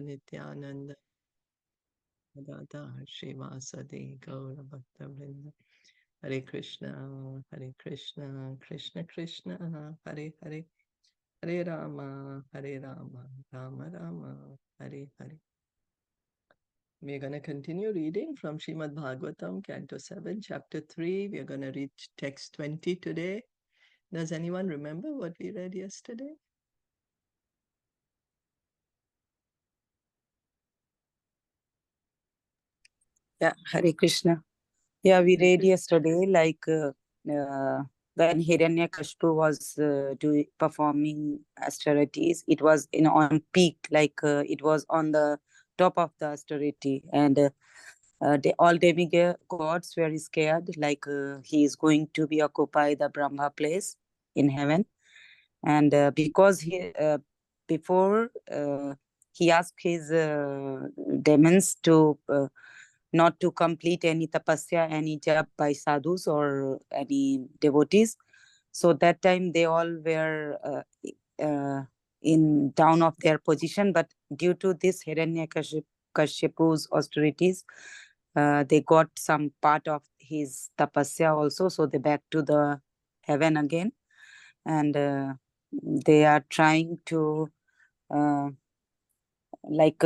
Nityananda Dada Srivasadi Gaura Bhakta Vrinda. Hare Krishna, Krishna Krishna, Hare Hare, Hare Rama, Rama Rama, Hare Hare. We're going to continue reading from Srimad Bhagavatam, Canto 7, Chapter 3. We're going to read text 20 today. Does anyone remember what we read yesterday? Yeah, Hare Krishna. Yeah, we read yesterday, like when Hiraṇyakaśipu was performing austerities, it was on peak, like it was on the top of the austerity, and all demigods were scared, like he is going to be occupy the Brahma place in heaven, and because before he asked his demons to not to complete any tapasya, any jap by sadhus or any devotees. So that time they all were in down of their position, but due to this Hiranyakashipu's austerities, they got some part of his tapasya also. So they back to the heaven again, and they are trying to like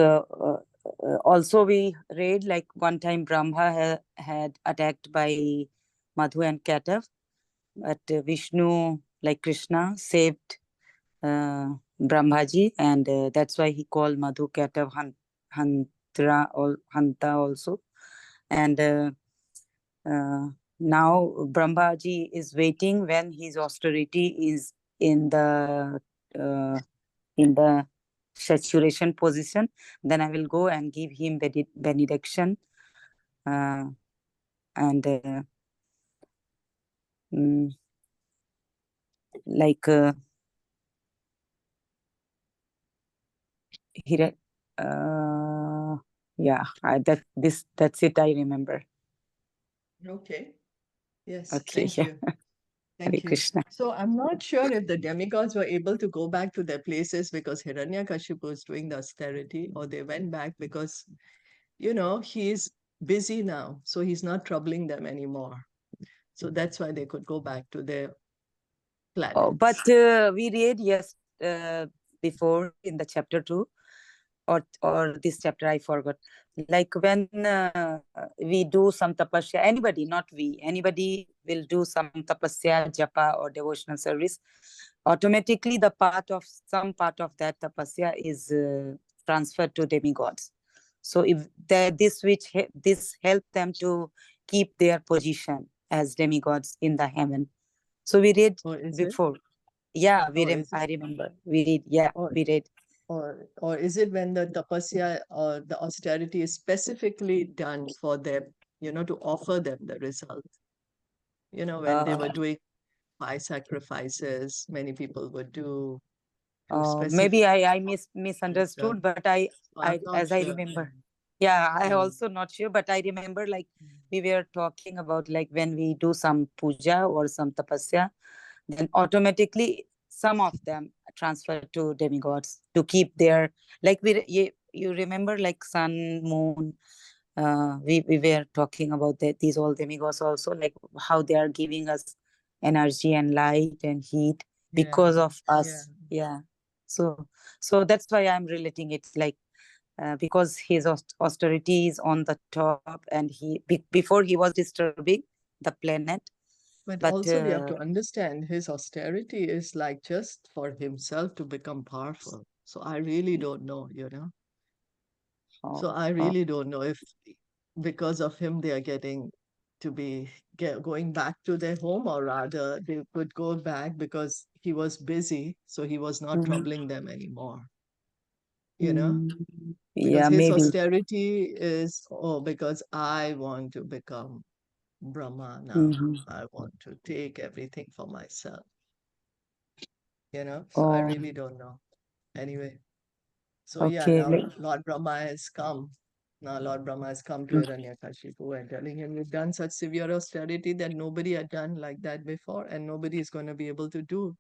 also we read like one time Brahma had attacked by Madhu and Katav, but Vishnu, like Krishna, saved Brahmaji, and that's why he called Madhu Katav Hantra or Hanta also. And now Brahmaji is waiting when his austerity is in the saturation position, then I will go and give him benediction, and like yeah, that's it, I remember. Okay. Yes. Okay. Thank you. Thank you. Krishna. So I'm not sure if the demigods were able to go back to their places because Hiranyakashipu was doing the austerity, or they went back because, he's busy now. So he's not troubling them anymore. So that's why they could go back to their planet. Oh, but we read before in the chapter 2 or this chapter, I forgot. Like when we do some tapasya, anybody will do some tapasya, japa or devotional service, automatically some part of that tapasya is transferred to demigods. So if this help them to keep their position as demigods in the heaven. So we read before. Yeah, I remember. We read, we read. Or is it when the tapasya or the austerity is specifically done for them, to offer them the result? When they were doing 5 sacrifices, many people would do. Maybe I misunderstood, but I remember. Yeah, I also not sure, but I remember like we were talking about like when we do some puja or some tapasya, then automatically some of them transfer to demigods to keep their, like you remember like sun, moon, we were talking about these all demigods also, like how they are giving us energy and light and heat because of us. Yeah. So that's why I'm relating it, like because his austerity is on the top, and before he was disturbing the planet. But also we have to understand his austerity is like just for himself to become powerful. So I really don't know, So I really don't know if because of him they are getting to be going back to their home, or rather they could go back because he was busy, so he was not troubling them anymore. Because his maybe. austerity is, because I want to become Brahma now. I want to take everything for myself. So I really don't know. Anyway, so now Lord Brahma has come. Now Lord Brahma has come to Hiraṇyakaśipu and telling him, you've done such severe austerity that nobody had done like that before, and nobody is going to be able to do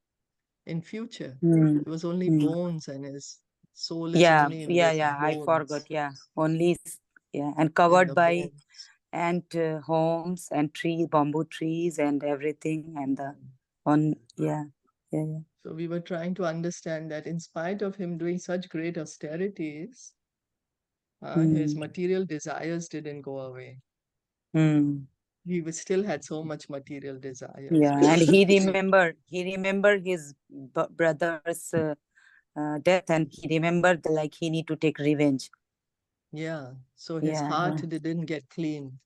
in future. It was only bones and his Soul is only in this I bones. forgot. Only and And covered the by bones. and homes and bamboo trees and everything, and the on yeah. So we were trying to understand that in spite of him doing such great austerities, his Mm. material desires didn't go away. Mm. Still had so much material desires. Yeah, When and he he prayed, remembered his brother's death, and he remembered like he need to take revenge. yeah, so his Yeah, heart didn't get clean.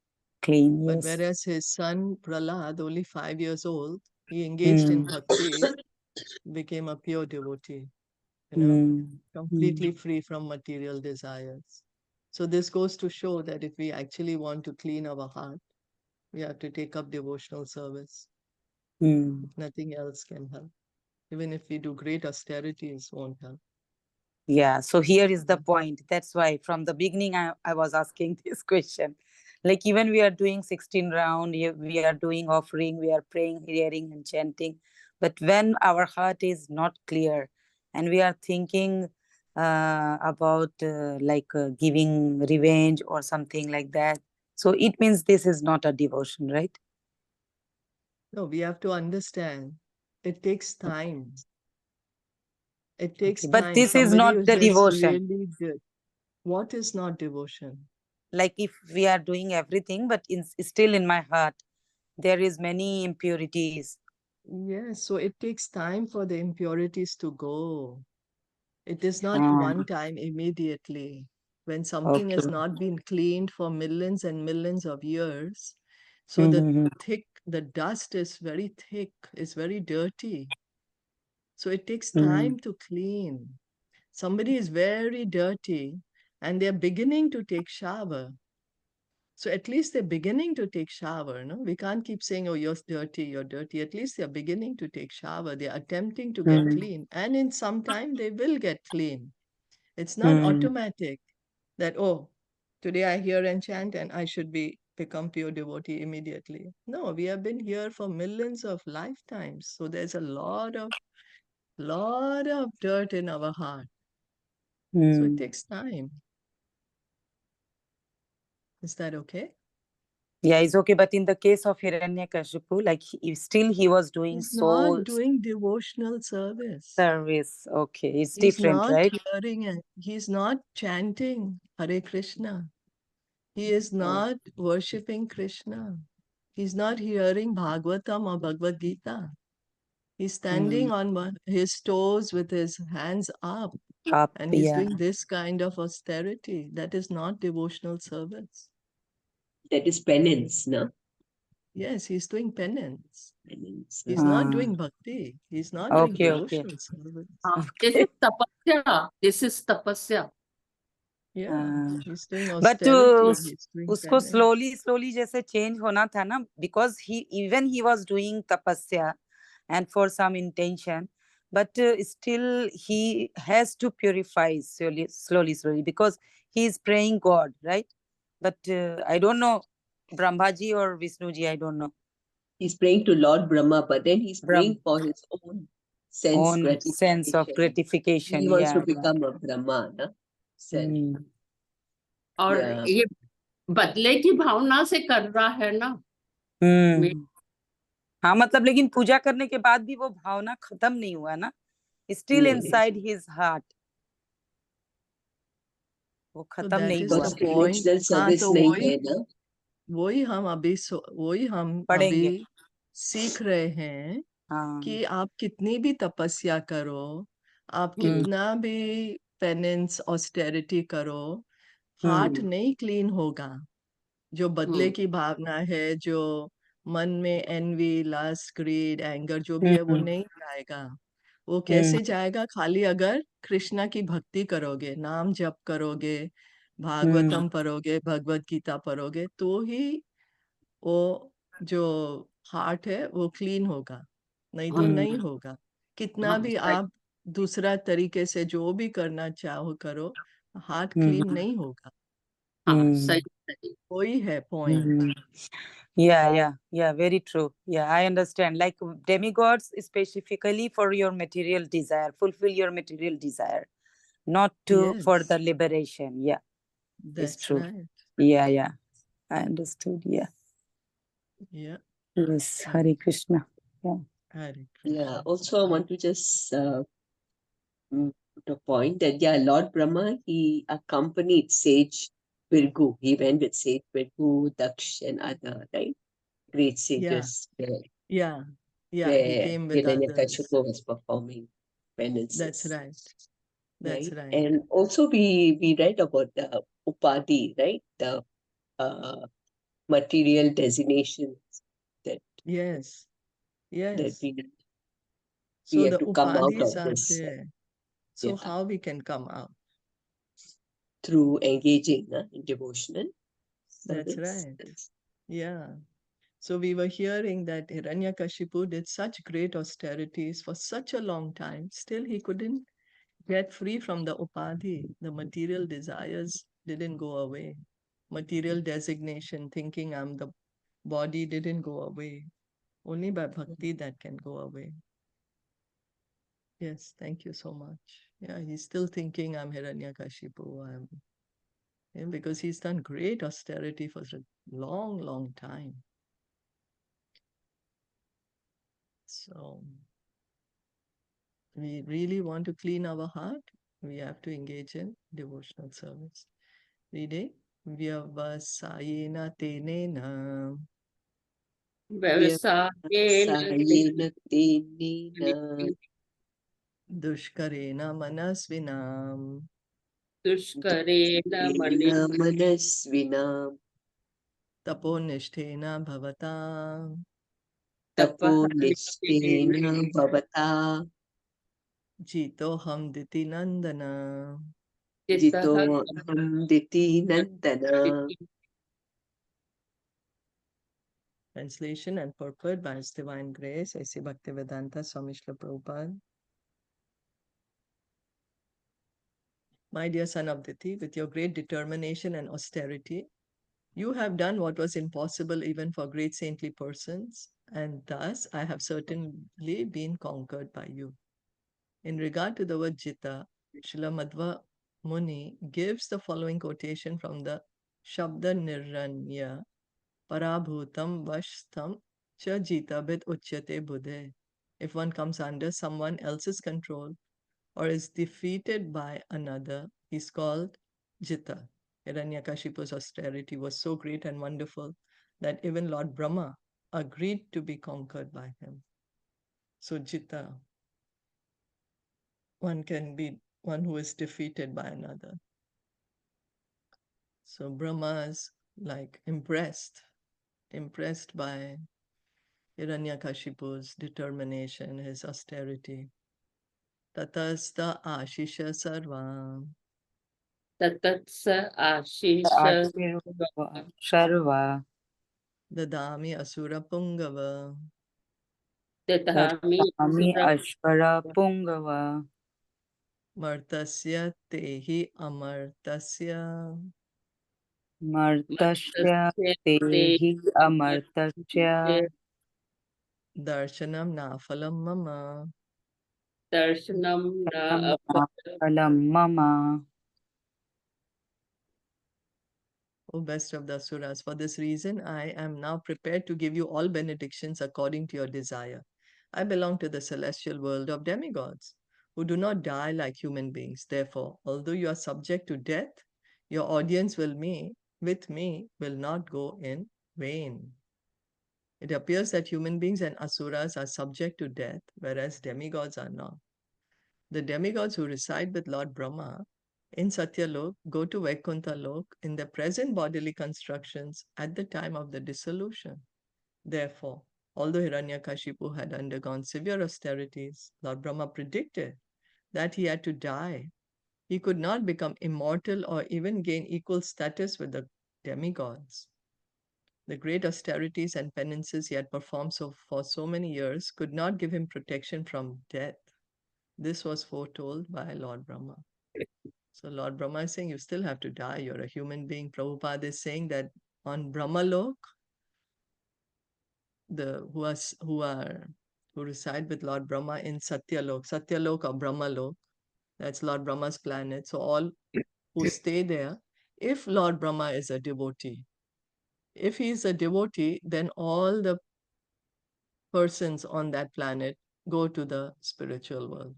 clean. But Yes. whereas his son Prahlad, only 5 years old, he engaged in Mm. bhakti, became a pure devotee, you know, Mm. completely Mm. free from material desires. So this goes to show that if we actually want to clean our heart, we have to take up devotional service. Mm. Nothing else can help. Even if we do great austerities, won't help. Yeah, so here is the Mm. point. That's why from the beginning I was asking this question. Like even we are doing 16 round, we are doing offering, we are praying, hearing and chanting. But when our heart is not clear and we are thinking about giving revenge or something like that, so it means this is not a devotion, right? No, we have to understand it takes time. It takes Okay. But time. this is Somebody not who's the just devotion. really good. What is not devotion? Like if we are doing everything, but still in my heart there is many impurities. Yes, so it takes time for the impurities to go. It is not Ah, one time immediately. When something has okay. not been cleaned for millions and millions of years, so Mm-hmm. the dust is very thick, is very dirty. So it takes Mm-hmm. time to clean. Somebody is very dirty and they're beginning to take shower. So at least they're beginning to take shower. No, we can't keep saying, "Oh, you're dirty, you're dirty." At least they're beginning to take shower. They're attempting to get clean, and in some time they will get clean. It's not Mm-hmm. automatic that, oh, today I hear and chant and I should become pure devotee immediately. No, we have been here for millions of lifetimes. So there's a lot of dirt in our heart. So it Mm. takes time. Is that okay? Yeah, it's okay. But in the case of Hiranyakashipu, like still he was doing He's not soul doing devotional service. service. Okay, it's He's different, not right? hearing it. He's not chanting Hare Krishna. He is Oh. not worshipping Krishna. He's not hearing Bhagavatam or Bhagavad Gita. He's Mm. standing on his toes with his hands up Up, and he's yeah. doing this kind of austerity. That is not devotional service. That is penance, no? Yes, he's doing penance. Penance. He's not doing bhakti. He's not doing Okay, okay. devotional service. This is Okay. tapasya. This is tapasya. Yeah, Uh, he's doing but austerity. He's doing उसको penance. slowly जैसे change होना था ना, because he was doing tapasya and for some intention, but still he has to purify slowly because he is praying God, right? But I don't know, Brahmaji or Vishnuji, I don't know. He's praying to Lord Brahma, but then he's Brahm praying for his own sense own sense of gratification. gratification. He wants to Yeah. become a Brahma, no? Self. Hmm. और Yeah. ये बदले की भावना से कर रहा है ना। हाँ, मतलब लेकिन पूजा करने के बाद भी वो भावना खत्म नहीं हुआ ना, स्टिल नहीं, इनसाइड हिज हार्ट वो So खत्म that नहीं is हुआ। the उसकी point. original हाँ, service तो नहीं है ना? वही हम पढ़ेंगे। अभी सीख रहे हैं हाँ। कि आप कितनी भी तपस्या करो, आप कितना भी पेनेंस ऑस्टेरिटी करो, हार्ट नहीं क्लीन होगा। जो बदले की भावना है, जो मन में एनवी, लस्ट, ग्रीड, एंगर जो भी है, वो नहीं जाएगा। वो कैसे जाएगा? खाली अगर कृष्णा की भक्ति करोगे, नाम जप करोगे, भागवतम पढ़ोगे, भगवत गीता पढ़ोगे, तो ही वो जो हार्ट है वो क्लीन होगा, नहीं तो नहीं होगा। कितना हाँ भी सही आप दूसरा तरीके से जो भी करना चाहो करो, हार्ट क्लीन नहीं होगा। हाँ सही वही है point. Yeah, very true. Yeah, I understand. Like demigods specifically for your material desire, fulfill your material desire. not to for Yes. the liberation. Yeah, it's That's true. right. Yeah, yeah. I understood. Yeah. Yeah. Yes. Hare Hare Krishna. Yeah. Hare Yeah. Krishna. Also, I want to just put a point that, yeah, Lord Brahma, he accompanied sage Virgu. He went with sage Virgu, Daksh, and other, right? Great Yeah. sages where, Yeah. Yeah. He where came with others. Hiraṇyakaśipu was performing penances. That's right. That's Right. right. And also we read about the upadhi, right? The material designations that Yes. that Yes. we So have the to come out upadhis of are this, there. So yeah, how we can come out? through engaging in devotional That's service. right. Yeah. So we were hearing that Hiraṇyakaśipu did such great austerities for such a long time. Still, he couldn't get free from the upadhi. The material desires didn't go away. Material designation, thinking I'm the body, didn't go away. Only by bhakti that can go away. Yes, thank you so much. Yeah, he's still thinking I'm Hiraṇyakaśipu. Because he's done great austerity for a long, long time. So we really want to clean our heart, we have to engage in devotional service. Reading Vyavasayena tenena Vyavasayena tenena dushkarena manasvinam दुष्करेण मणि manasvinam taponishtena bhavata तपः taponistena bhavata jitoham diti nandana. jito चित्तः diti nandana. Translation and purport by His Divine Grace, A.C. Bhaktivedanta Swami Srila Prabhupada. My dear son of Diti, with your great determination and austerity, you have done what was impossible even for great saintly persons, and thus I have certainly been conquered by you. In regard to the word Jita, Srila Madhva Muni gives the following quotation from the Shabda Niranya Parabhutam Vashtam Cha Jita Bid Uchyate Buddhe. If one comes under someone else's control or is defeated by another, he's called Jita. Hiraṇyakashipu's austerity was so great and wonderful that even Lord Brahma agreed to be conquered by him. So Jita, one can be one who is defeated by another. So Brahma is like impressed by Hiraṇyakashipu's determination, his austerity. Tatasta ashisha sarvam ततत्स आशीष Ashirva Sharva dadami asura pungava ददामि Tatami Ashvara Pungava martasya tehi amartasya Martasya ते Tehi Amartasya darshanam nafalam mama. दर्शनं न अपतत् Phalam Mama. O best of the asuras, for this reason I am now prepared to give you all benedictions according to your desire. I belong to the celestial world of demigods, who do not die like human beings. Therefore, although you are subject to death, your audience with me will not go in vain. It appears that human beings and asuras are subject to death, whereas demigods are not. The demigods who reside with Lord Brahma in Satyalok go to Vaikuntha Lok in their present bodily constructions at the time of the dissolution. Therefore, although Hiraṇyakashipu had undergone severe austerities, Lord Brahma predicted that he had to die. He could not become immortal or even gain equal status with the demigods. The great austerities and penances he had performed for so many years could not give him protection from death. This was foretold by Lord Brahma. So Lord Brahma is saying, you still have to die. You're a human being. Prabhupada is saying that on Brahmalok, who reside with Lord Brahma in Satyalok or Brahmalok, That's Lord Brahma's planet. So all who stay there, if Lord Brahma is a devotee, if he is a devotee, then all the persons on that planet go to the spiritual world.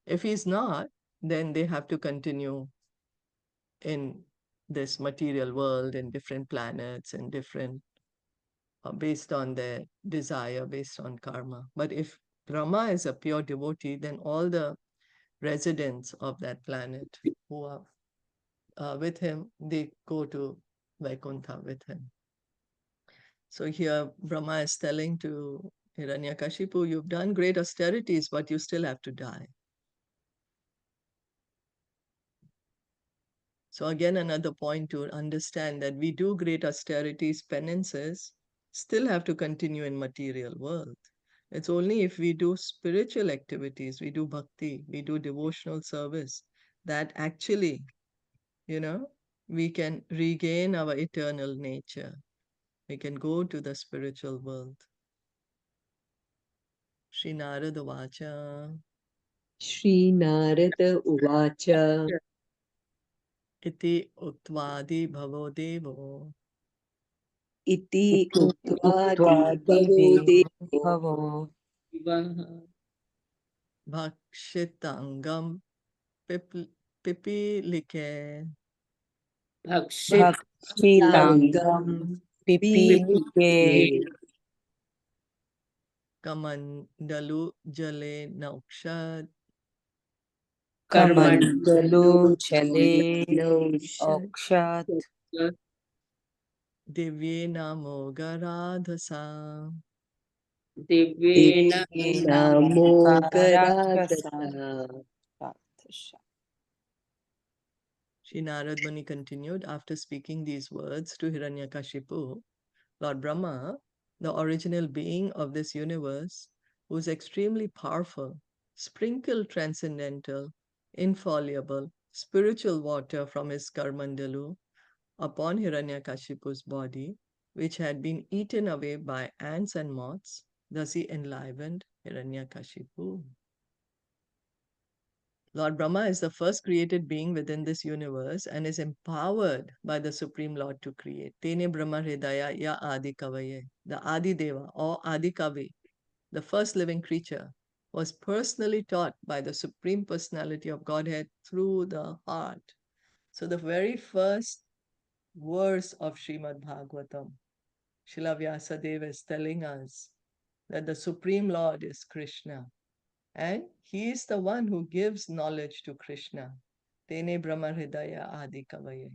If he's not, then they have to continue in this material world, in different planets and different, based on their desire, based on karma. But if Brahma is a pure devotee, then all the residents of that planet who are with him, they go to Vaikuntha with him. So here Brahma is telling to Hiraṇyakaśipu, you've done great austerities, but you still have to die. So again, another point to understand that we do great austerities, penances, still have to continue in material world. It's only if we do spiritual activities, we do bhakti, we do devotional service, that actually, we can regain our eternal nature. We can go to the spiritual world. Shri Narada Vacha. Shri Narada Uvacha. Iti Utvadi Bhavo Devo. Iti Utvadi Utvadi Bhavo Bhavo Bhakshitangam Pipilike. Bhakshitangam Pipilike Kamandalu Jale Naukshad. Kamandalu Chale Akshat Divyena Mogaradhasa. Divyena Mogaradhasa. Shri Narad Muni continued, after speaking these words to Hiraṇyakaśipu, Lord Brahma, the original being of this universe, who is extremely powerful, sprinkled transcendental, infallible, spiritual water from his Karmandalu upon Hiraṇyakashipu's body, which had been eaten away by ants and moths. Thus he enlivened Hiraṇyakashipu. Lord Brahma is the first created being within this universe and is empowered by the Supreme Lord to create. Tene Brahma Hridaya Ya Adi Kavaye. The Adi Deva or Adi Kavi, the first living creature, was personally taught by the Supreme Personality of Godhead through the heart. So the very first verse of Srimad Bhagavatam, Srila Vyasadeva is telling us that the Supreme Lord is Krishna. And he is the one who gives knowledge to Krishna. Tene Brahma Hridaya Adi Kavaye.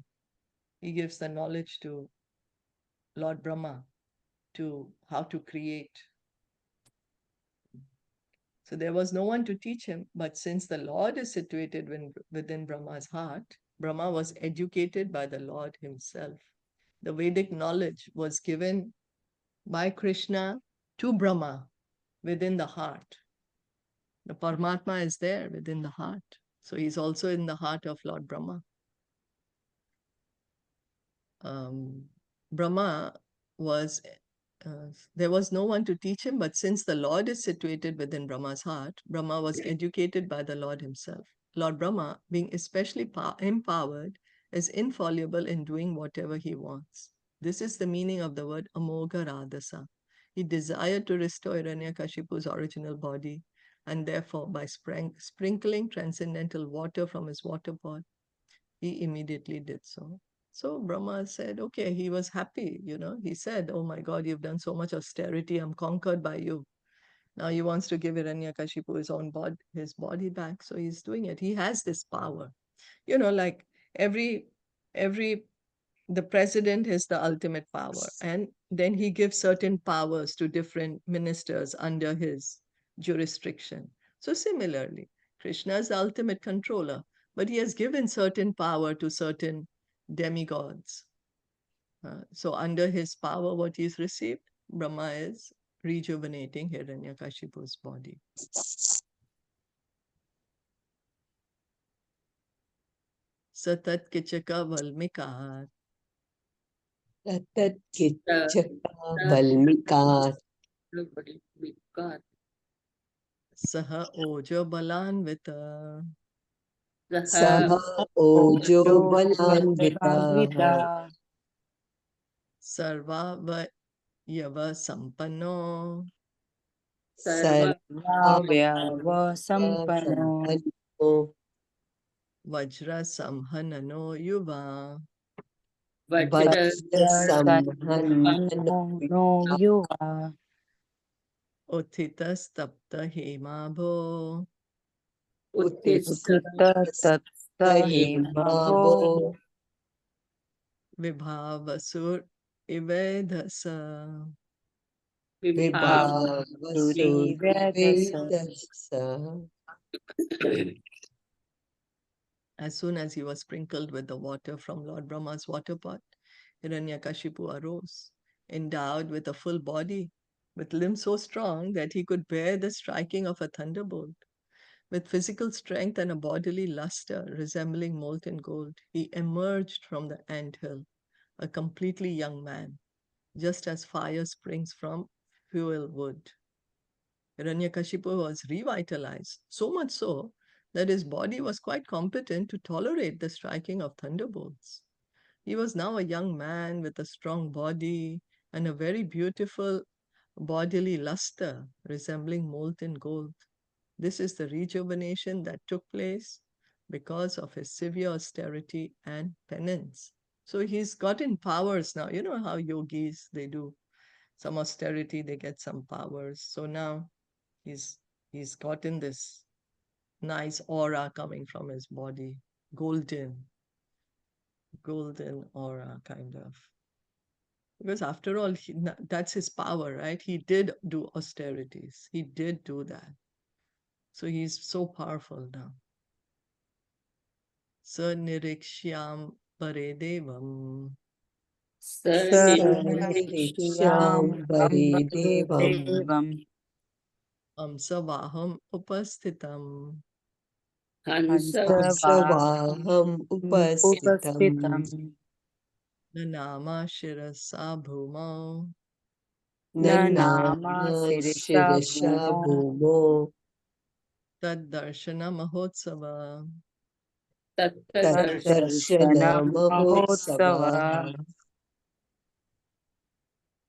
He gives the knowledge to Lord Brahma to how to create. So there was no one to teach him, but since the Lord is situated within Brahma's heart, Brahma was educated by the Lord himself. The Vedic knowledge was given by Krishna to Brahma within the heart. The Paramatma is there within the heart. So he's also in the heart of Lord Brahma. Brahma was, there was no one to teach him, but since the Lord is situated within Brahma's heart, Brahma was educated by the Lord himself. Lord Brahma, being especially empowered, is infallible in doing whatever he wants. This is the meaning of the word Amoga Radhasa. He desired to restore Hiraṇyakashipu's original body, and therefore by sprinkling transcendental water from his water pot, he immediately did so. So Brahma said, okay, he was happy, he said, oh my God, you've done so much austerity, I'm conquered by you. Now he wants to give Hiraṇyakashipu his body back, so he's doing it. He has this power. Like the president has the ultimate power, and then he gives certain powers to different ministers under his jurisdiction. So similarly, Krishna is the ultimate controller, but he has given certain power to certain demigods. So under his power, what he's received, Brahma is rejuvenating Hiraṇyakashipu's body. Satat Kichaka Valmikat. Satat Kichaka Valmikat. Saha Oja Balanvita. Saha ojo balanvitaha Sarva Yava Sampanno Sarvavyava Sampano Sampano Vajra Samhanano Yuva Vajra Samhano no Yuva Uttita Stapta Hemabho Uttita Tatta Hemabho Vibhavasur Ivedasa. Vibhavasuri Vedasa. Vedasa. As soon as he was sprinkled with the water from Lord Brahma's water pot, Hiraṇyakaśipu arose, endowed with a full body, with limbs so strong that he could bear the striking of a thunderbolt. With physical strength and a bodily luster resembling molten gold, he emerged from the anthill, a completely young man, just as fire springs from fuel wood. Hiraṇyakaśipu was revitalized, so much so that his body was quite competent to tolerate the striking of thunderbolts. He was now a young man with a strong body and a very beautiful bodily luster resembling molten gold. This is the rejuvenation that took place because of his severe austerity and penance. So he's gotten powers now. You know how yogis, they do some austerity, they get some powers. So now he's gotten this nice aura coming from his body, golden aura kind of. Because after all, that's his power, right? He did do austerities. He did do that. So he's so powerful now. Sanirikshyam Paredevam Sariksham Devam Devam Amsavaham Upastitam Hamsavaham Upasitam Upastitam Nanama Shirasa Bhumau Nanama Nanama Sirisa Shirasha Bhumo Bhumo Tad Darshana Mahotsava. Tattarshana Mahotsava.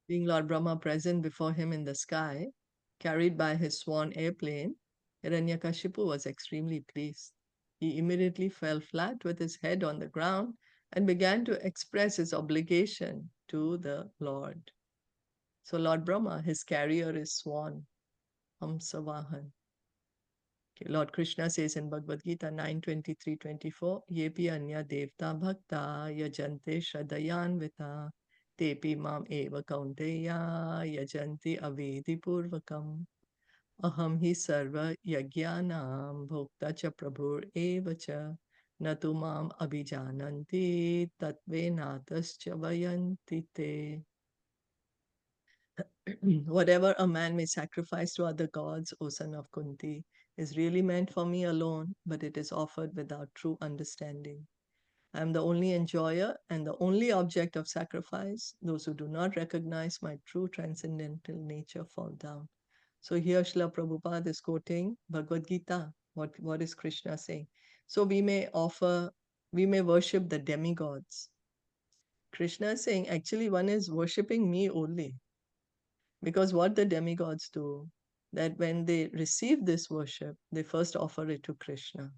Being Lord Brahma present before him in the sky, carried by his swan airplane, Hiraṇyakaśipu was extremely pleased. He immediately fell flat with his head on the ground and began to express his obligation to the Lord. So Lord Brahma, his carrier is swan, Hamsavahan. Okay, Lord Krishna says in Bhagavad Gita 9:23-24, Yepi anya devta bhakta yajante shadayanvita tepi mam eva kaunteya yajanti avedi purvakam aham hi sarva yajnanam bhokta cha prabhur eva cha natu mam abhijananti tatvenatascha vayanti te. Whatever a man may sacrifice to other gods, O son of Kunti, is really meant for me alone, but it is offered without true understanding. I am the only enjoyer and the only object of sacrifice. Those who do not recognize my true transcendental nature fall down. So here Srila Prabhupada is quoting Bhagavad Gita. What is Krishna saying? So we may worship the demigods. Krishna is saying, actually one is worshipping me only. Because what the demigods do, that when they receive this worship, they first offer it to Krishna.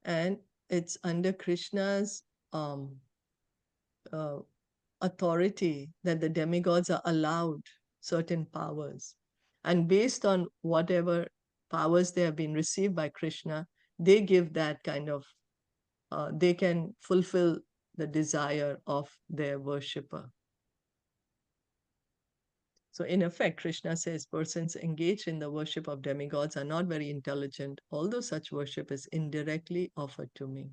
And it's under Krishna's authority that the demigods are allowed certain powers. And based on whatever powers they have been received by Krishna, they give that kind of, they can fulfill the desire of their worshipper. So in effect, Krishna says persons engaged in the worship of demigods are not very intelligent, although such worship is indirectly offered to me.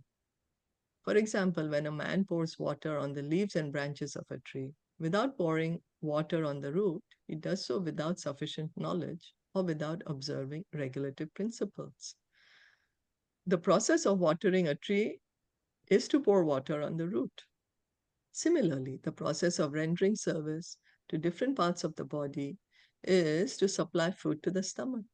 For example, when a man pours water on the leaves and branches of a tree, without pouring water on the root, he does so without sufficient knowledge or without observing regulative principles. The process of watering a tree is to pour water on the root. Similarly, the process of rendering service to different parts of the body is to supply food to the stomach.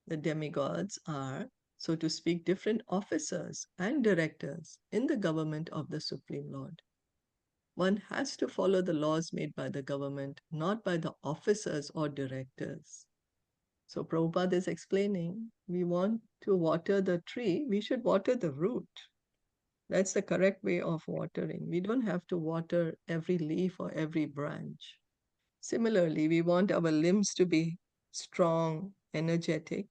The demigods are so to speak, different officers and directors in the government of the Supreme Lord. One has to follow the laws made by the government, not by the officers or directors. So Prabhupada is explaining, we want to water the tree, we should water the root. That's the correct way of watering. We don't have to water every leaf or every branch. Similarly, we want our limbs to be strong, energetic.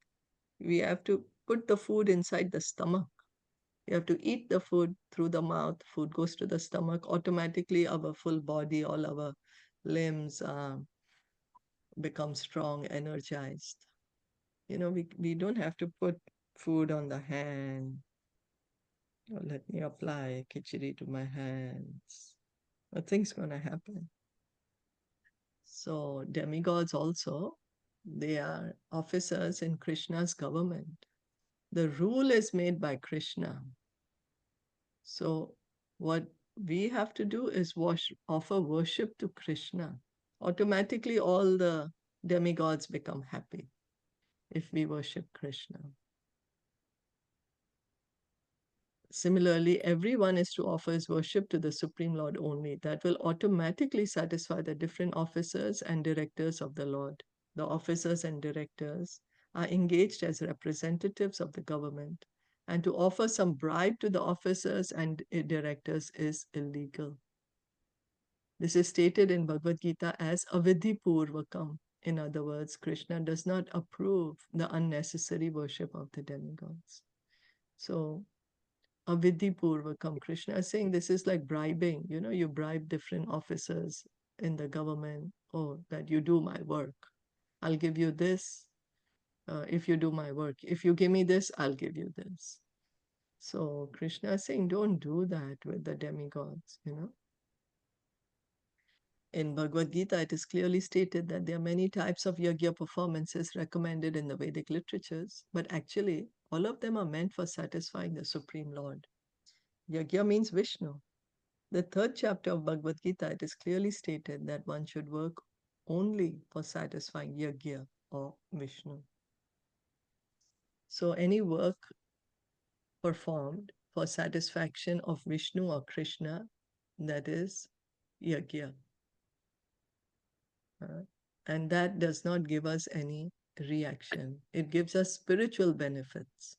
We have to put the food inside the stomach. You have to eat the food through the mouth. Food goes to the stomach. Automatically, our full body, all our limbs become strong, energized. We don't have to put food on the hand. Oh, let me apply khichdi to my hands. Nothing's going to happen. So demigods also, they are officers in Krishna's government. The rule is made by Krishna. So what we have to do is offer worship to Krishna. Automatically all the demigods become happy if we worship Krishna. Similarly, everyone is to offer his worship to the Supreme Lord only. That will automatically satisfy the different officers and directors of the Lord. The officers and directors are engaged as representatives of the government, and to offer some bribe to the officers and directors is illegal. This is stated in Bhagavad Gita as avidhi purvakam. In other words, Krishna does not approve the unnecessary worship of the demigods. So avidhi purvakam, Krishna is saying this is like bribing. You bribe different officers in the government. Oh, that you do my work. I'll give you this if you do my work. If you give me this, I'll give you this. So Krishna is saying, don't do that with the demigods, In Bhagavad Gita, it is clearly stated that there are many types of yajna performances recommended in the Vedic literatures, but actually, all of them are meant for satisfying the Supreme Lord. Yajna means Vishnu. The 3rd chapter of Bhagavad Gita, it is clearly stated that one should work only for satisfying yajna or Vishnu. So any work performed for satisfaction of Vishnu or Krishna, that is yajna. And that does not give us any reaction. It gives us spiritual benefits.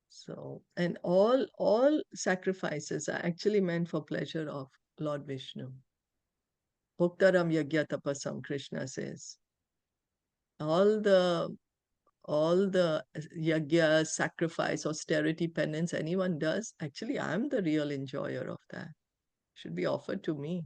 So, and all sacrifices are actually meant for pleasure of Lord Vishnu. Bhoktaram yajna tapasam, Krishna says. All the yajna, sacrifice, austerity, penance anyone does, actually I'm the real enjoyer of that. Should be offered to me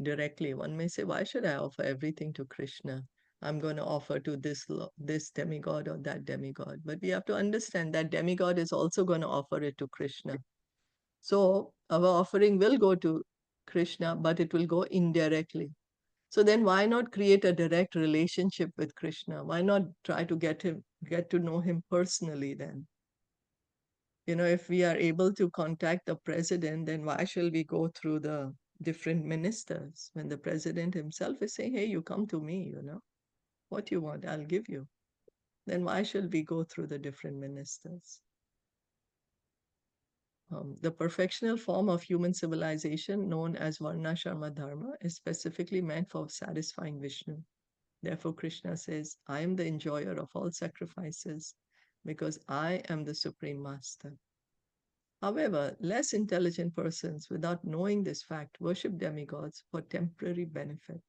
directly. One may say, why should I offer everything to Krishna? I'm going to offer to this demigod or that demigod. But we have to understand that demigod is also going to offer it to Krishna. So our offering will go to Krishna, but it will go indirectly. So then why not create a direct relationship with Krishna? Why not try to get to know him personally then? If we are able to contact the president, then why shall we go through the different ministers when the president himself is saying, hey, you come to me, what you want, I'll give you. Then why shall we go through the different ministers? The perfectional form of human civilization known as Varna Sharma Dharma is specifically meant for satisfying Vishnu. Therefore, Krishna says, I am the enjoyer of all sacrifices because I am the Supreme Master. However, less intelligent persons, without knowing this fact, worship demigods for temporary benefit.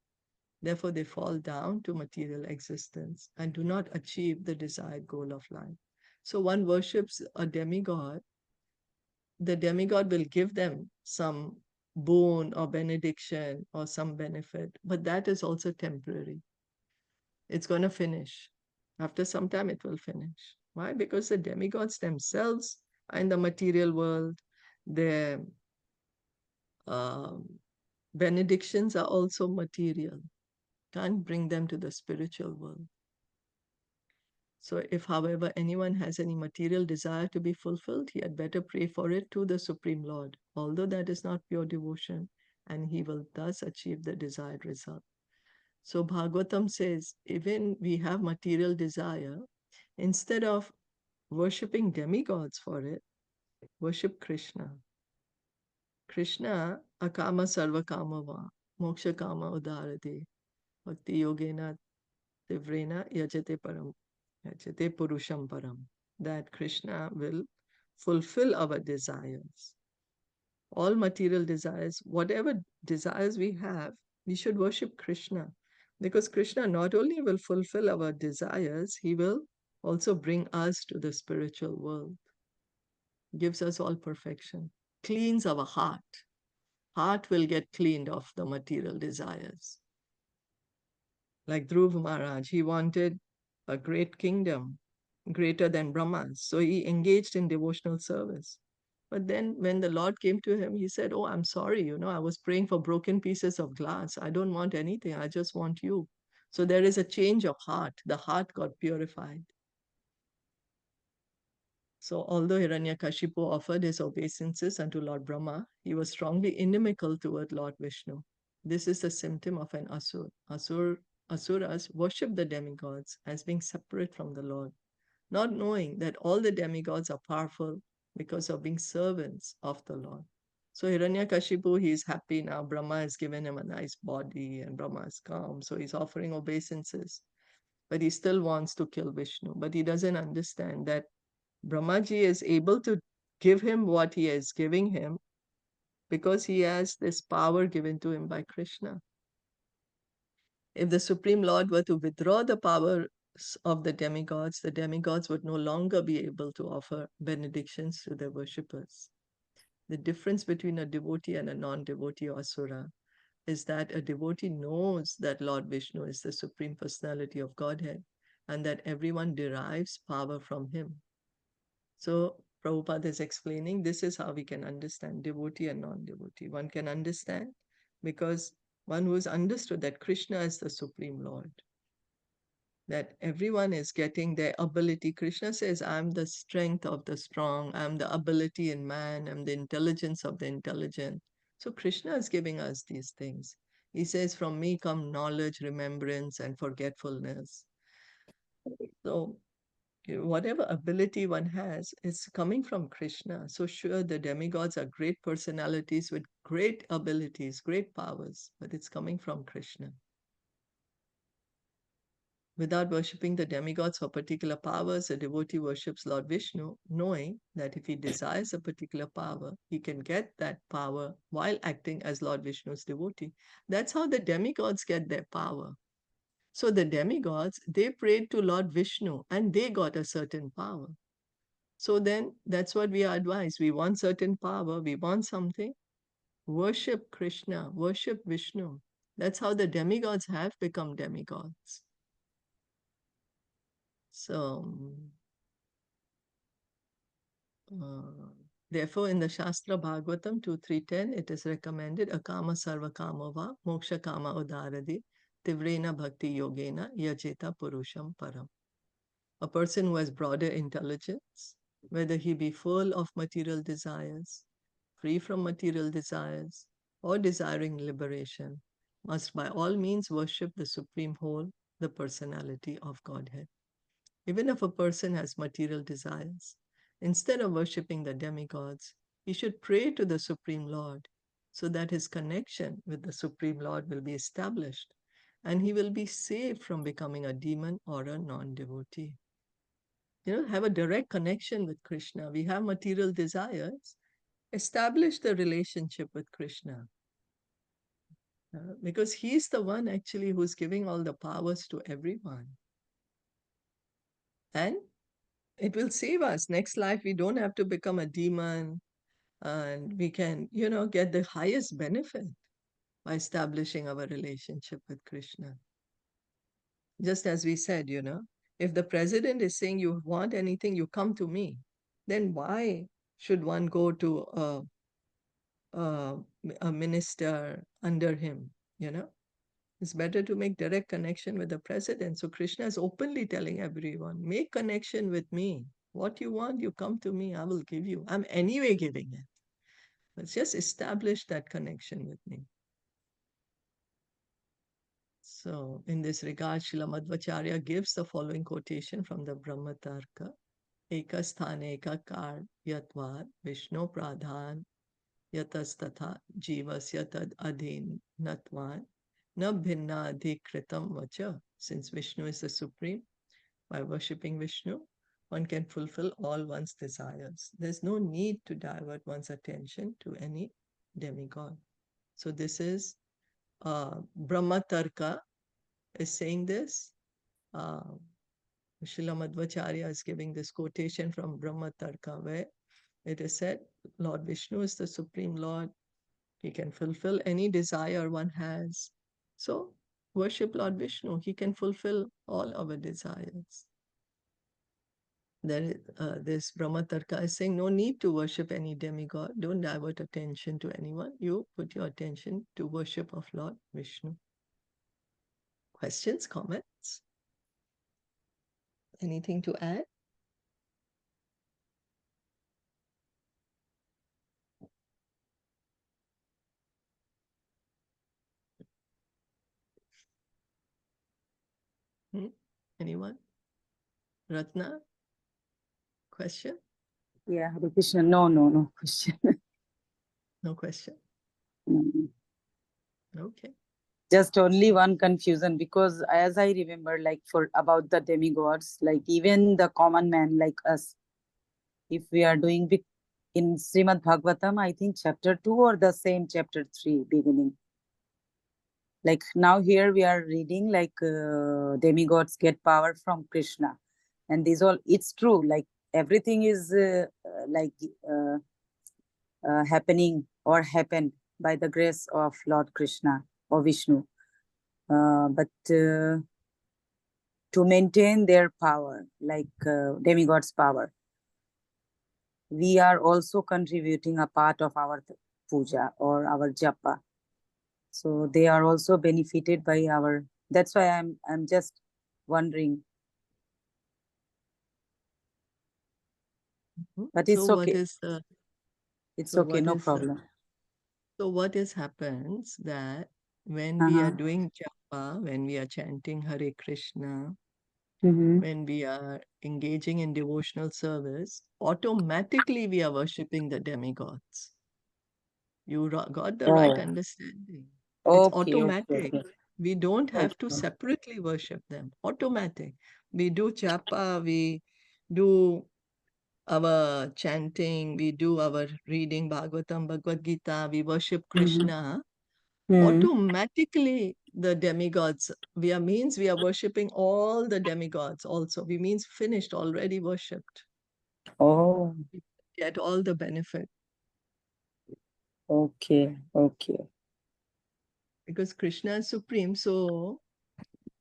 Therefore, they fall down to material existence and do not achieve the desired goal of life. So one worships a demigod. The demigod will give them some boon or benediction or some benefit, but that is also temporary. It's going to finish. After some time, it will finish. Why? Because the demigods themselves are in the material world. Their benedictions are also material. Can't bring them to the spiritual world. So if, however, anyone has any material desire to be fulfilled, he had better pray for it to the Supreme Lord, although that is not pure devotion, and he will thus achieve the desired result. So Bhagavatam says, even we have material desire, instead of worshipping demigods for it, worship Krishna. Krishna, akama sarva kama va, moksha kama udarade, bhakti yogena tivrena yajate param, yajate purusham param. That Krishna will fulfill our desires. All material desires, whatever desires we have, we should worship Krishna. Because Krishna not only will fulfill our desires, he will also bring us to the spiritual world, gives us all perfection, cleans our heart. Heart will get cleaned of the material desires. Like Dhruv Maharaj, he wanted a great kingdom, greater than Brahma's. So he engaged in devotional service. But then when the Lord came to him, he said, "Oh, I'm sorry, I was praying for broken pieces of glass. I don't want anything. I just want you." So there is a change of heart. The heart got purified. So although Hiraṇyakaśipu offered his obeisances unto Lord Brahma, he was strongly inimical toward Lord Vishnu. This is a symptom of an asur. Asuras worship the demigods as being separate from the Lord, not knowing that all the demigods are powerful because of being servants of the Lord. So Hiraṇyakaśipu, he is happy now. Brahma has given him a nice body and Brahma has come. So he's offering obeisances. But he still wants to kill Vishnu. But he doesn't understand that Brahmaji is able to give him what he is giving him because he has this power given to him by Krishna. If the Supreme Lord were to withdraw the power of the demigods would no longer be able to offer benedictions to their worshippers. The difference between a devotee and a non-devotee or asura is that a devotee knows that Lord Vishnu is the Supreme Personality of Godhead and that everyone derives power from him. So Prabhupada is explaining this is how we can understand devotee and non-devotee. One can understand because one who has understood that Krishna is the Supreme Lord, that everyone is getting their ability. Krishna says, I'm the strength of the strong, I'm the ability in man, I'm the intelligence of the intelligent. So Krishna is giving us these things. He says, from me come knowledge, remembrance, and forgetfulness. So whatever ability one has is coming from Krishna. So sure, the demigods are great personalities with great abilities, great powers, but it's coming from Krishna. Without worshipping the demigods for particular powers, a devotee worships Lord Vishnu, knowing that if he desires a particular power, he can get that power while acting as Lord Vishnu's devotee. That's how the demigods get their power. So the demigods, they prayed to Lord Vishnu and they got a certain power. So then that's what we are advised. We want certain power, we want something. Worship Krishna, worship Vishnu. That's how the demigods have become demigods. So, therefore, in the Shastra Bhagavatam 2.3.10, it is recommended akama sarva kama va moksha kama udaradi tivrena bhakti yogena yajeta purusham param. A person who has broader intelligence, whether he be full of material desires, free from material desires, or desiring liberation, must by all means worship the Supreme Whole, the personality of Godhead. Even if a person has material desires, instead of worshipping the demigods, he should pray to the Supreme Lord so that his connection with the Supreme Lord will be established and he will be saved from becoming a demon or a non-devotee. Have a direct connection with Krishna. We have material desires. Establish the relationship with Krishna. Because he's the one actually who's giving all the powers to everyone. And it will save us. Next life, we don't have to become a demon and we can, get the highest benefit by establishing our relationship with Krishna. Just as we said, if the president is saying you want anything, you come to me, then why should one go to a minister under him, It's better to make direct connection with the president. So Krishna is openly telling everyone, make connection with me. What you want, you come to me, I will give you. I'm anyway giving it. Let's just establish that connection with me. So in this regard, Srila Madhvacharya gives the following quotation from the Brahmatarka. Ekasthane ekakar yatvad Vishnu pradhan yatastatha jivasya tad adhin natvan na bhinna adhikritam vacha. Since Vishnu is the supreme, by worshipping Vishnu, one can fulfill all one's desires. There's no need to divert one's attention to any demigod. So this is Brahmatarka is saying this. Srila Madhvacharya is giving this quotation from Brahmatarka, where it is said, Lord Vishnu is the Supreme Lord. He can fulfill any desire one has. So worship Lord Vishnu. He can fulfill all our desires. This Brahmatarka is saying no need to worship any demigod. Don't divert attention to anyone. You put your attention to worship of Lord Vishnu. Questions, comments? Anything to add? Anyone? Ratna? Question? Yeah, Hare Krishna. No question. No question? Mm. Okay. Just only one confusion, because as I remember, like for about the demigods, like even the common man like us, if we are doing in Srimad Bhagavatam, I think chapter 2 or the same chapter 3 beginning. Like now here we are reading like demigods get power from Krishna. And these all, it's true, like everything is happening or happened by the grace of Lord Krishna or Vishnu. But to maintain their power, like demigod's power, we are also contributing a part of our puja or our japa. So they are also benefited by our. That's why I'm just wondering. But it's so okay. It's okay, no problem. So what happens that when we are doing japa, when we are chanting Hare Krishna, when we are engaging in devotional service, automatically we are worshipping the demigods. You got the right understanding. It's automatic. Okay. We don't have to separately worship them. Automatic. We do japa, we do our chanting, we do our reading Bhagavatam, Bhagavad Gita, we worship Krishna. Automatically the demigods, we are worshipping all the demigods also. We means finished, already worshipped. Oh. We get all the benefit. Okay. Because Krishna is supreme, so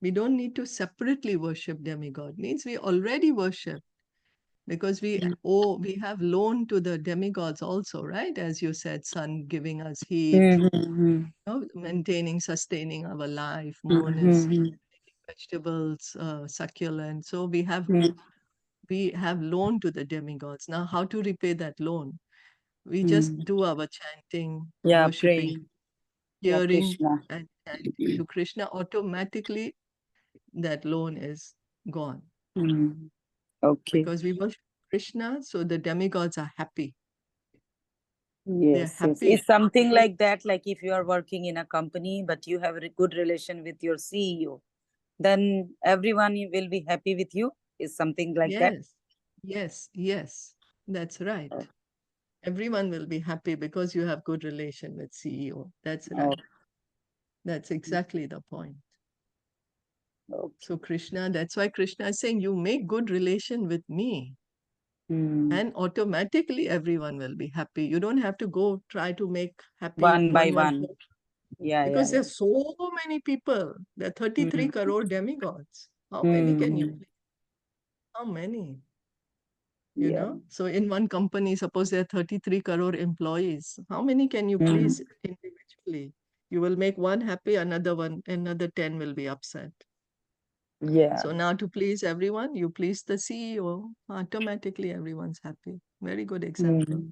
we don't need to separately worship demigod. Means we already worship. Because we have loan to the demigods also, right? As you said, sun giving us heat, maintaining, sustaining our life. Moon is vegetables, succulent. So we have loan to the demigods. Now, how to repay that loan? We just do our chanting, worshipping, praying. hearing, Krishna. and chanting to Krishna. Automatically, that loan is gone. Okay. Because we worship Krishna, so the demigods are happy. Yes. It's something like that. Like if you are working in a company, but you have a good relation with your CEO, then everyone will be happy with you. Is something like that? Yes. That's right. Everyone will be happy because you have good relation with CEO. That's right. That's exactly the point. Okay. So Krishna, that's why Krishna is saying, you make good relation with me. And automatically everyone will be happy. You don't have to go try to make happy one by one. Because there's so many people. There are 33 crore demigods. How many can you please? How many? You know? So in one company, suppose there are 33 crore employees. How many can you please individually? You will make one happy, another 10 will be upset. So now to please everyone, you please the CEO. Automatically everyone's happy. Very good example.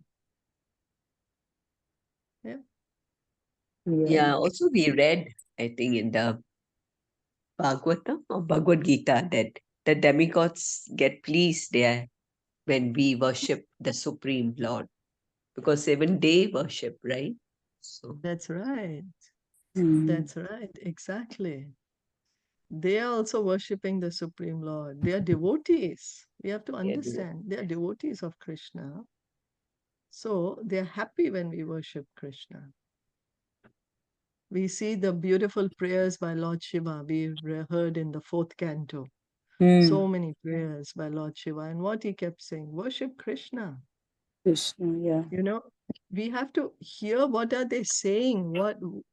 Yeah, also we read, I think, in the Bhagavatam or Bhagavad Gita that the demigods get pleased there when we worship the Supreme Lord, because even they worship, right? So That's right. Mm. That's right. Exactly. They are also worshipping the Supreme Lord. They are devotees. We have to yeah, they understand. They are devotees of Krishna. So they are happy when we worship Krishna. We see the beautiful prayers by Lord Shiva. We heard in the 4th canto. So many prayers by Lord Shiva. And what he kept saying, worship Krishna. Krishna, yeah. You know, we have to hear what are they saying.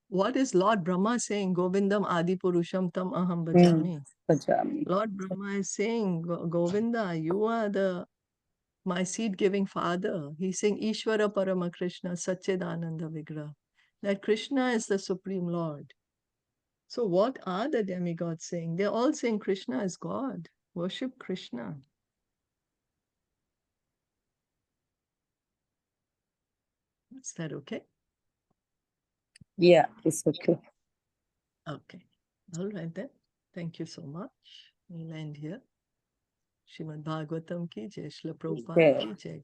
What is Lord Brahma saying? Govindam Adi Purusham Tam Aham Bhajami. Pajami. Lord Brahma is saying, Govinda, you are my seed-giving father. He's saying, Ishvara Parama Krishna Satchidananda Vigraha. That Krishna is the Supreme Lord. So what are the demigods saying? They're all saying Krishna is God. Worship Krishna. Is that okay? Yeah, it's okay. Okay. All right then. Thank you so much. We'll end here. Srimad Bhagavatam ki jai, Srila Prabhupada ki jai.